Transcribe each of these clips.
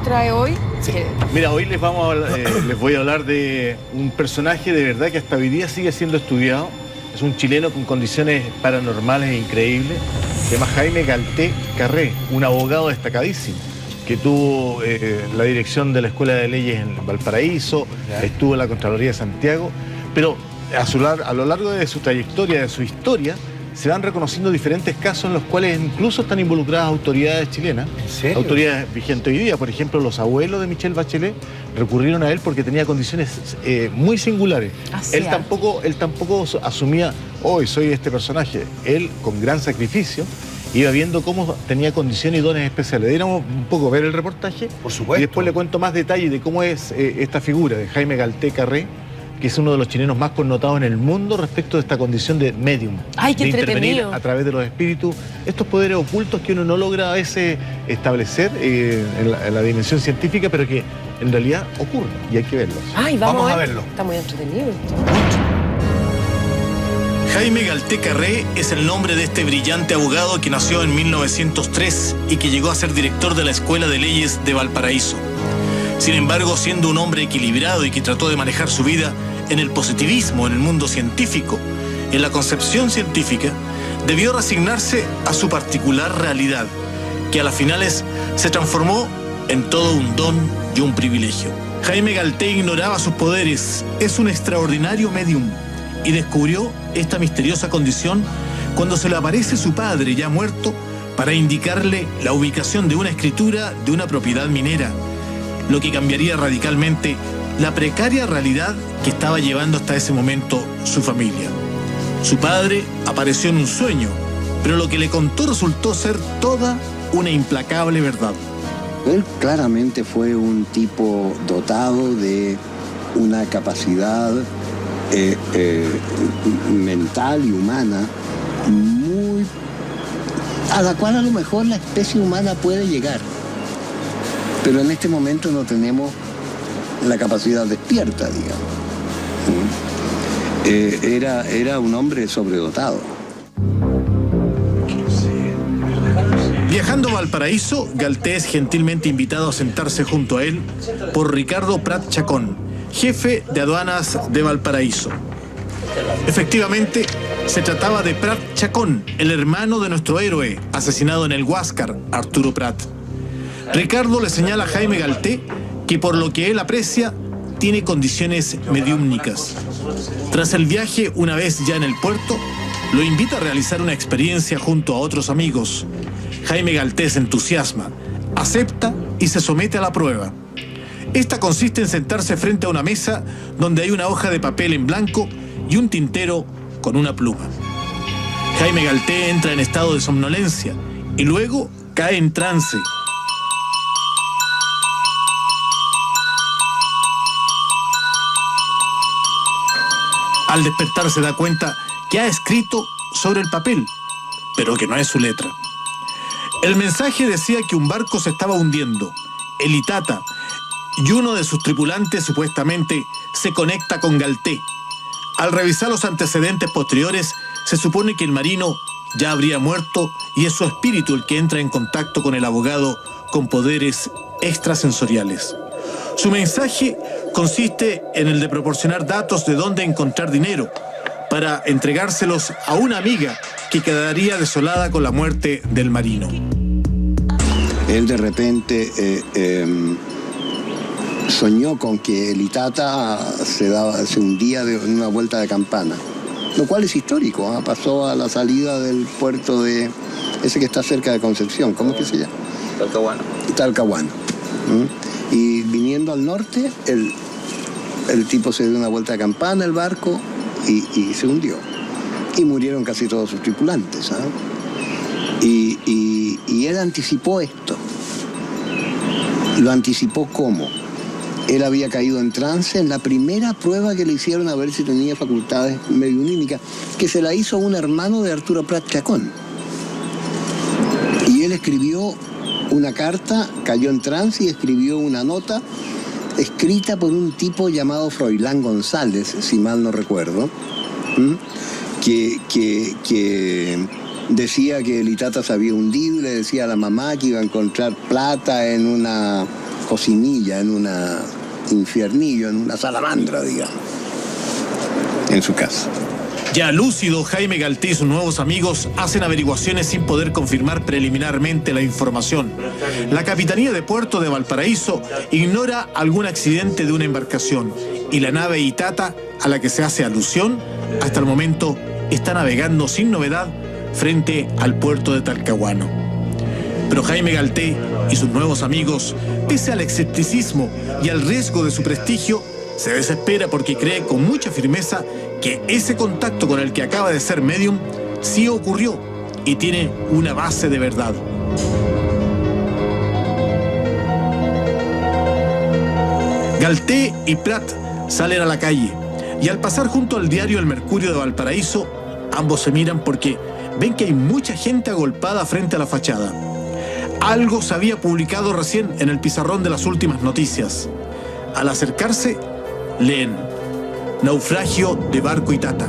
nos trae hoy? Sí. Mira, hoy les voy a hablar de un personaje de verdad que hasta hoy día sigue siendo estudiado. Es un chileno con condiciones paranormales increíbles. Se llama Jaime Galté Carré, un abogado destacadísimo, que tuvo la dirección de la Escuela de Leyes en Valparaíso, estuvo en la Contraloría de Santiago, pero a lo largo de su trayectoria, de su historia, se van reconociendo diferentes casos en los cuales incluso están involucradas autoridades chilenas, autoridades vigentes hoy día. Por ejemplo, los abuelos de Michelle Bachelet recurrieron a él porque tenía condiciones muy singulares. Él tampoco asumía, hoy soy este personaje. Él, con gran sacrificio, iba viendo cómo tenía condiciones y dones especiales. Diéramos un poco ver el reportaje. Por supuesto. Y después le cuento más detalles de cómo es esta figura de Jaime Galté Carré, que es uno de los chilenos más connotados en el mundo respecto de esta condición de medium. ¡Ay, qué de intervenir entretenido! A través de los espíritus, estos poderes ocultos que uno no logra a veces establecer en la dimensión científica, pero que en realidad ocurren y hay que verlos. ¡Ay, vamos a verlo! Está muy entretenido esto. Jaime Galté Carré es el nombre de este brillante abogado que nació en 1903 y que llegó a ser director de la Escuela de Leyes de Valparaíso. Sin embargo, siendo un hombre equilibrado y que trató de manejar su vida en el positivismo, en el mundo científico, en la concepción científica, debió resignarse a su particular realidad, que a las finales se transformó en todo un don y un privilegio. Jaime Galté ignoraba sus poderes, es un extraordinario medium, y descubrió esta misteriosa condición cuando se le aparece su padre ya muerto para indicarle la ubicación de una escritura de una propiedad minera, lo que cambiaría radicalmente la precaria realidad que estaba llevando hasta ese momento su familia. Su padre apareció en un sueño, pero lo que le contó resultó ser toda una implacable verdad. Él claramente fue un tipo dotado de una capacidad mental y humana muy a la cual a lo mejor la especie humana puede llegar, pero en este momento no tenemos la capacidad despierta, digamos. Era un hombre sobredotado. Viajando a Valparaíso, Galté es gentilmente invitado a sentarse junto a él por Ricardo Prat Chacón, jefe de aduanas de Valparaíso. Efectivamente, se trataba de Prat Chacón, el hermano de nuestro héroe, asesinado en el Huáscar, Arturo Prat. Ricardo le señala a Jaime Galté que por lo que él aprecia, tiene condiciones mediúmnicas. Tras el viaje, una vez ya en el puerto, lo invita a realizar una experiencia junto a otros amigos. Jaime Galté se entusiasma, acepta y se somete a la prueba. Esta consiste en sentarse frente a una mesa donde hay una hoja de papel en blanco y un tintero con una pluma. Jaime Galté entra en estado de somnolencia y luego cae en trance. Al despertar se da cuenta que ha escrito sobre el papel, pero que no es su letra. El mensaje decía que un barco se estaba hundiendo, el Itata, y uno de sus tripulantes supuestamente se conecta con Galté. Al revisar los antecedentes posteriores, se supone que el marino ya habría muerto y es su espíritu el que entra en contacto con el abogado con poderes extrasensoriales. Su mensaje consiste en el de proporcionar datos de dónde encontrar dinero para entregárselos a una amiga que quedaría desolada con la muerte del marino. Él de repente soñó con que el Itata se hundía en una vuelta de campana, lo cual es histórico, ¿eh? Pasó a la salida del puerto de ese que está cerca de Concepción, ¿cómo es que se llama? Talcahuano. Y viniendo al norte, el tipo se dio una vuelta de campana, el barco, y se hundió. Y murieron casi todos sus tripulantes, ¿sabes? Y él anticipó esto. Lo anticipó ¿cómo? Él había caído en trance en la primera prueba que le hicieron a ver si tenía facultades mediunímicas, que se la hizo un hermano de Arturo Prat Chacón. Y él escribió una carta, cayó en trance y escribió una nota escrita por un tipo llamado Froilán González, si mal no recuerdo, que decía que el Itata se había hundido y le decía a la mamá que iba a encontrar plata en una cocinilla, en una infiernillo, en una salamandra, digamos, en su casa. Ya lúcido, Jaime Galté y sus nuevos amigos hacen averiguaciones sin poder confirmar preliminarmente la información. La Capitanía de Puerto de Valparaíso ignora algún accidente de una embarcación y la nave Itata, a la que se hace alusión, hasta el momento está navegando sin novedad frente al puerto de Talcahuano. Pero Jaime Galté y sus nuevos amigos, pese al escepticismo y al riesgo de su prestigio, se desespera porque cree con mucha firmeza que ese contacto con el que acaba de ser medium sí ocurrió y tiene una base de verdad. Galté y Prat salen a la calle y al pasar junto al diario El Mercurio de Valparaíso, ambos se miran porque ven que hay mucha gente agolpada frente a la fachada. Algo se había publicado recién en el pizarrón de las últimas noticias. Al acercarse, leen: naufragio de barco Itata.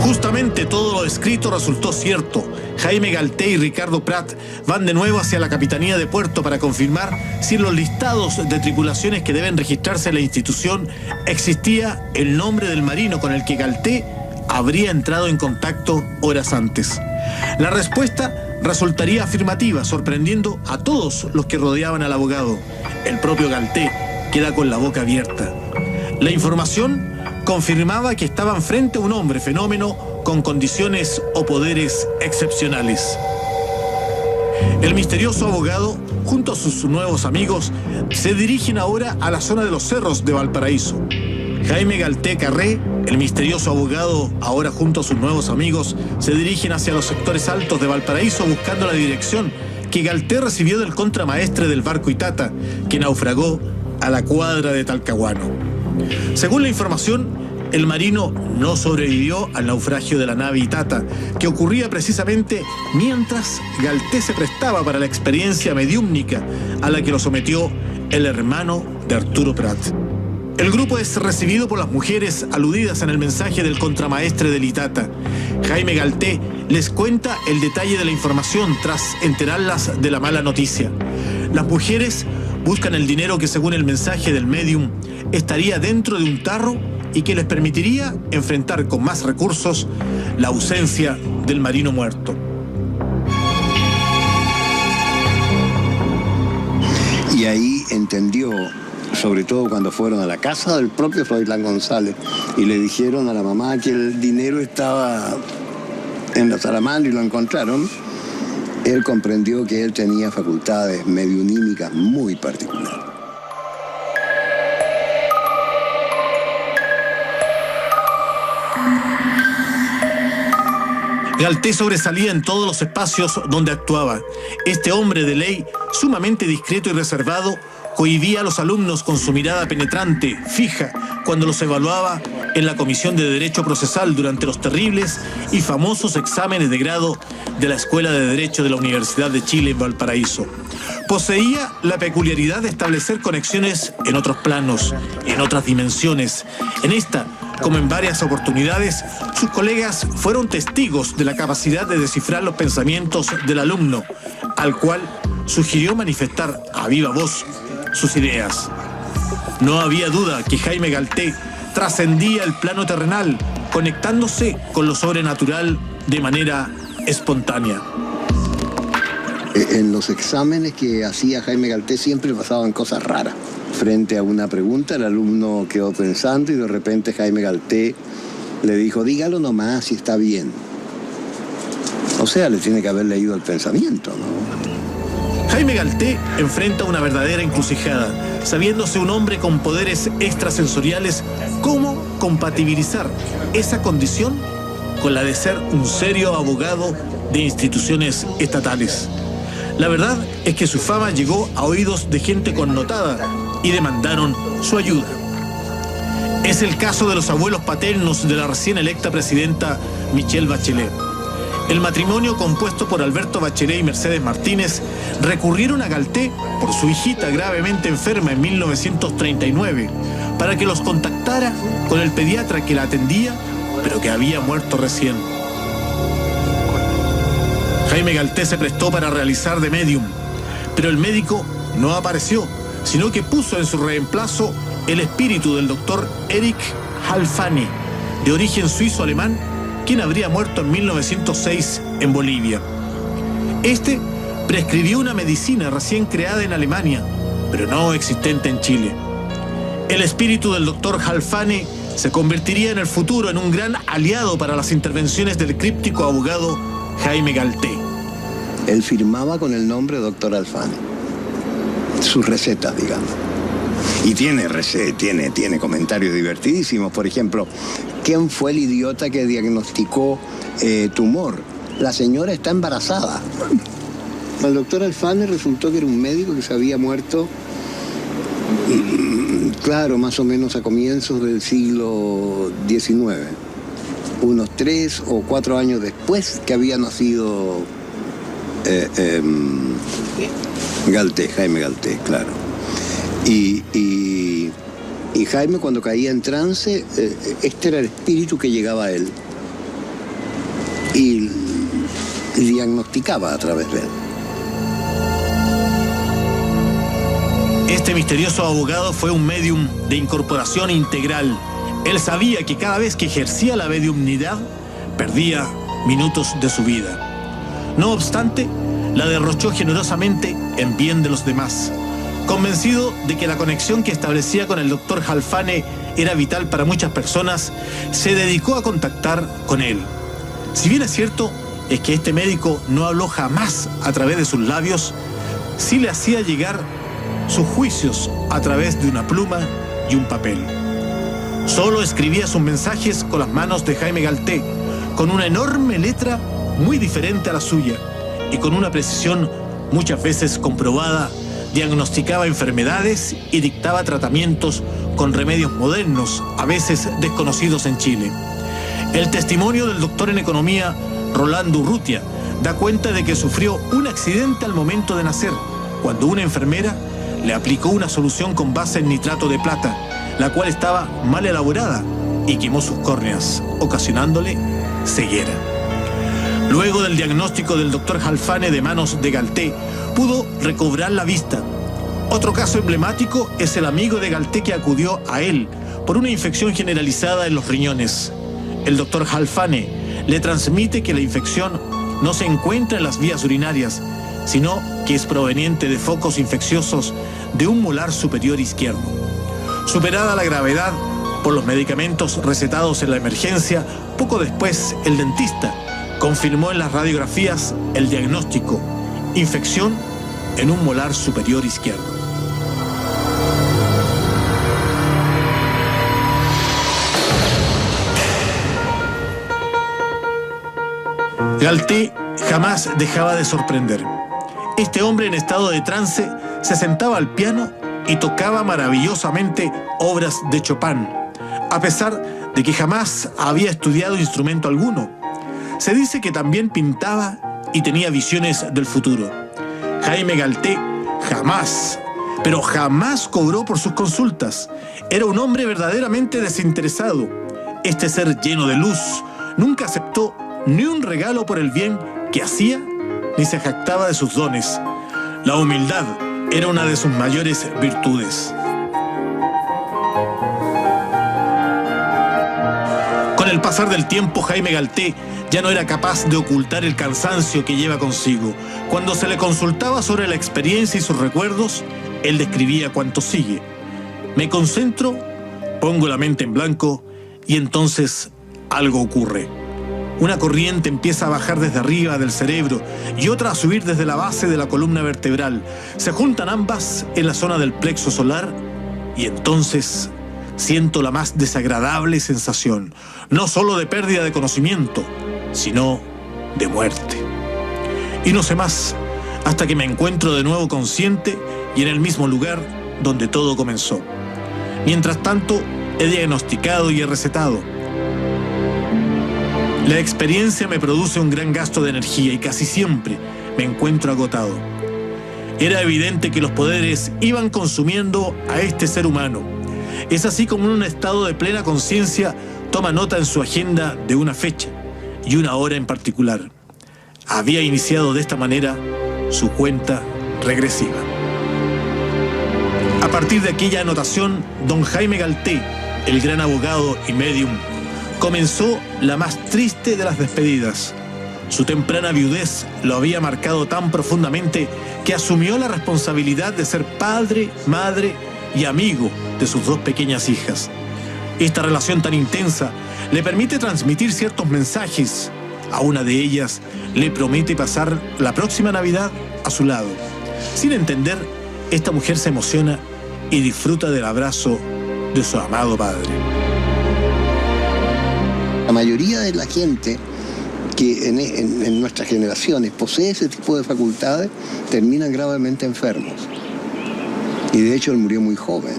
Justamente todo lo escrito resultó cierto. Jaime Galté y Ricardo Prat van de nuevo hacia la Capitanía de Puerto para confirmar si en los listados de tripulaciones que deben registrarse en la institución existía el nombre del marino con el que Galté habría entrado en contacto horas antes. La respuesta resultaría afirmativa, sorprendiendo a todos los que rodeaban al abogado. El propio Galté queda con la boca abierta. La información confirmaba que estaban frente a un hombre fenómeno con condiciones o poderes excepcionales. El misterioso abogado, junto a sus nuevos amigos, se dirigen ahora a la zona de los cerros de Valparaíso. Jaime Galté Carré, el misterioso abogado, ahora junto a sus nuevos amigos, se dirigen hacia los sectores altos de Valparaíso buscando la dirección que Galté recibió del contramaestre del barco Itata, que naufragó a la cuadra de Talcahuano. Según la información, el marino no sobrevivió al naufragio de la nave Itata, que ocurría precisamente mientras Galté se prestaba para la experiencia mediúmnica a la que lo sometió el hermano de Arturo Prat. El grupo es recibido por las mujeres aludidas en el mensaje del contramaestre del Itata. Jaime Galté les cuenta el detalle de la información tras enterarlas de la mala noticia. Las mujeres buscan el dinero que, según el mensaje del medium, estaría dentro de un tarro y que les permitiría enfrentar con más recursos la ausencia del marino muerto. Y ahí entendió, sobre todo cuando fueron a la casa del propio Froilán González y le dijeron a la mamá que el dinero estaba en la salamandra y lo encontraron, él comprendió que él tenía facultades mediunímicas muy particulares. Galté sobresalía en todos los espacios donde actuaba. Este hombre de ley, sumamente discreto y reservado, cohibía a los alumnos con su mirada penetrante, fija, cuando los evaluaba en la Comisión de Derecho Procesal durante los terribles y famosos exámenes de grado de la Escuela de Derecho de la Universidad de Chile en Valparaíso. Poseía la peculiaridad de establecer conexiones en otros planos, en otras dimensiones. En esta, como en varias oportunidades, sus colegas fueron testigos de la capacidad de descifrar los pensamientos del alumno, al cual sugirió manifestar a viva voz sus ideas. No había duda que Jaime Galté trascendía el plano terrenal, conectándose con lo sobrenatural de manera espontánea. En los exámenes que hacía Jaime Galté siempre pasaban cosas raras. Frente a una pregunta, el alumno quedó pensando y de repente Jaime Galté le dijo: dígalo nomás si está bien. O sea, le tiene que haber leído el pensamiento, ¿no? Jaime Galté enfrenta una verdadera encrucijada, sabiéndose un hombre con poderes extrasensoriales. ¿Cómo compatibilizar esa condición con la de ser un serio abogado de instituciones estatales? La verdad es que su fama llegó a oídos de gente connotada y demandaron su ayuda. Es el caso de los abuelos paternos de la recién electa presidenta Michelle Bachelet. El matrimonio, compuesto por Alberto Bachelet y Mercedes Martínez, recurrieron a Galté por su hijita gravemente enferma en 1939 para que los contactara con el pediatra que la atendía, pero que había muerto recién. Jaime Galté se prestó para realizar de médium, pero el médico no apareció, sino que puso en su reemplazo el espíritu del doctor Erich Halfani, de origen suizo-alemán, quien habría muerto en 1906 en Bolivia. Este prescribió una medicina recién creada en Alemania, pero no existente en Chile. El espíritu del doctor Halfani se convertiría en el futuro en un gran aliado para las intervenciones del críptico abogado Jaime Galté. Él firmaba con el nombre doctor Halfani. Sus recetas, digamos. Y tiene comentarios divertidísimos. Por ejemplo, ¿quién fue el idiota que diagnosticó tumor? La señora está embarazada. El doctor Halfani resultó que era un médico que se había muerto, claro, más o menos a comienzos del siglo XIX. Unos 3 o 4 años después que había nacido Galté, Jaime Galté, claro. Y Jaime, cuando caía en trance, este era el espíritu que llegaba a él y diagnosticaba a través de él. Este misterioso abogado fue un médium de incorporación integral. Él sabía que cada vez que ejercía la mediumnidad, perdía minutos de su vida. No obstante, la derrochó generosamente en bien de los demás. Convencido de que la conexión que establecía con el doctor Halfani era vital para muchas personas, se dedicó a contactar con él. Si bien es cierto, es que este médico no habló jamás a través de sus labios, sí le hacía llegar sus juicios a través de una pluma y un papel. Solo escribía sus mensajes con las manos de Jaime Galté, con una enorme letra muy diferente a la suya y con una precisión muchas veces comprobada. Diagnosticaba enfermedades y dictaba tratamientos con remedios modernos, a veces desconocidos en Chile. El testimonio del doctor en economía, Rolando Urrutia, da cuenta de que sufrió un accidente al momento de nacer, cuando una enfermera le aplicó una solución con base en nitrato de plata, la cual estaba mal elaborada y quemó sus córneas, ocasionándole ceguera. Luego del diagnóstico del doctor Halfani de manos de Galté, pudo recobrar la vista. Otro caso emblemático es el amigo de Galté que acudió a él por una infección generalizada en los riñones. El doctor Halfani le transmite que la infección no se encuentra en las vías urinarias, sino que es proveniente de focos infecciosos de un molar superior izquierdo. Superada la gravedad por los medicamentos recetados en la emergencia, poco después el dentista confirmó en las radiografías el diagnóstico: infección en un molar superior izquierdo. Galté jamás dejaba de sorprender. Este hombre en estado de trance se sentaba al piano y tocaba maravillosamente obras de Chopin, a pesar de que jamás había estudiado instrumento alguno. Se dice que también pintaba y tenía visiones del futuro. Jaime Galté jamás, pero jamás cobró por sus consultas. Era un hombre verdaderamente desinteresado. Este ser lleno de luz nunca aceptó ni un regalo por el bien que hacía, ni se jactaba de sus dones. La humildad era una de sus mayores virtudes. Con el pasar del tiempo, Jaime Galté ya no era capaz de ocultar el cansancio que lleva consigo. Cuando se le consultaba sobre la experiencia y sus recuerdos, él describía cuanto sigue: me concentro, pongo la mente en blanco y entonces algo ocurre. Una corriente empieza a bajar desde arriba del cerebro y otra a subir desde la base de la columna vertebral. Se juntan ambas en la zona del plexo solar y entonces siento la más desagradable sensación, no solo de pérdida de conocimiento, sino de muerte. Y no sé más, hasta que me encuentro de nuevo consciente y en el mismo lugar donde todo comenzó. Mientras tanto, he diagnosticado y he recetado. La experiencia me produce un gran gasto de energía y casi siempre me encuentro agotado. Era evidente que los poderes iban consumiendo a este ser humano. Es así como en un estado de plena conciencia toma nota en su agenda de una fecha y una hora en particular. Había iniciado de esta manera su cuenta regresiva. A partir de aquella anotación, don Jaime Galté, el gran abogado y médium, comenzó la más triste de las despedidas. Su temprana viudez lo había marcado tan profundamente que asumió la responsabilidad de ser padre, madre y amigo de sus dos pequeñas hijas. Esta relación tan intensa le permite transmitir ciertos mensajes. A una de ellas le promete pasar la próxima Navidad a su lado. Sin entender, esta mujer se emociona y disfruta del abrazo de su amado padre. La mayoría de la gente que en nuestras generaciones posee ese tipo de facultades terminan gravemente enfermos. Y de hecho él murió muy joven,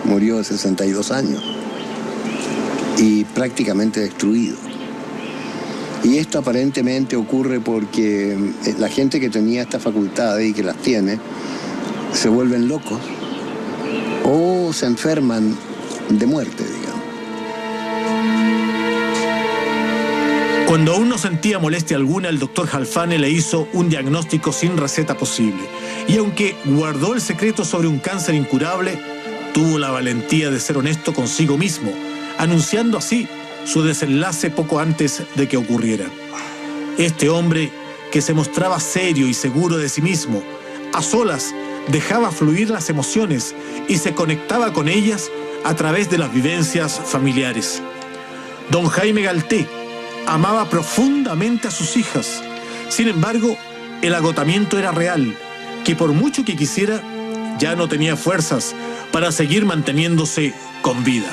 murió de 62 años y prácticamente destruido. Y esto aparentemente ocurre porque la gente que tenía estas facultades y que las tiene se vuelven locos o se enferman de muerte, digamos. Cuando aún no sentía molestia alguna, el doctor Halfane le hizo un diagnóstico sin receta posible. Y aunque guardó el secreto sobre un cáncer incurable, tuvo la valentía de ser honesto consigo mismo, anunciando así su desenlace poco antes de que ocurriera. Este hombre, que se mostraba serio y seguro de sí mismo, a solas dejaba fluir las emociones y se conectaba con ellas a través de las vivencias familiares. Don Jaime Galté amaba profundamente a sus hijas. Sin embargo, el agotamiento era real, que por mucho que quisiera, ya no tenía fuerzas para seguir manteniéndose con vida.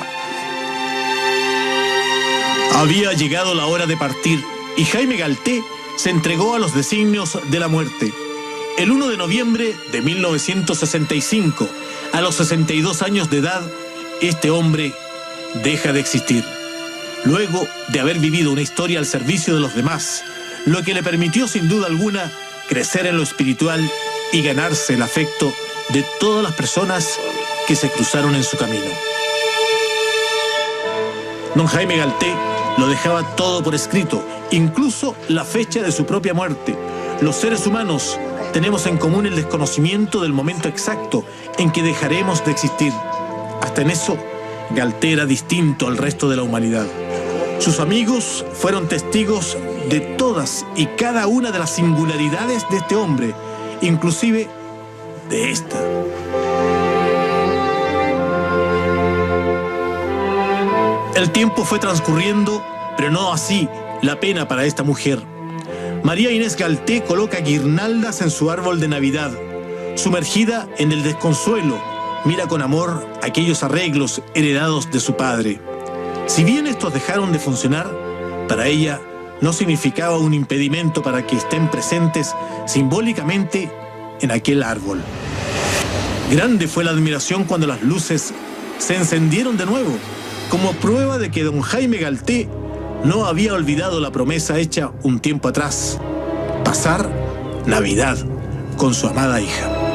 Había llegado la hora de partir y Jaime Galté se entregó a los designios de la muerte. El 1 de noviembre de 1965, a los 62 años de edad, este hombre deja de existir. Luego de haber vivido una historia al servicio de los demás, lo que le permitió sin duda alguna crecer en lo espiritual y ganarse el afecto de todas las personas que se cruzaron en su camino. Don Jaime Galté lo dejaba todo por escrito, incluso la fecha de su propia muerte. Los seres humanos tenemos en común el desconocimiento del momento exacto en que dejaremos de existir. Hasta en eso, Galté era distinto al resto de la humanidad. Sus amigos fueron testigos de todas y cada una de las singularidades de este hombre, inclusive de esta. El tiempo fue transcurriendo, pero no así la pena para esta mujer. María Inés Galté coloca guirnaldas en su árbol de Navidad. Sumergida en el desconsuelo, mira con amor aquellos arreglos heredados de su padre. Si bien estos dejaron de funcionar, para ella no significaba un impedimento para que estén presentes simbólicamente en aquel árbol. Grande fue la admiración cuando las luces se encendieron de nuevo, como prueba de que don Jaime Galté no había olvidado la promesa hecha un tiempo atrás: pasar Navidad con su amada hija.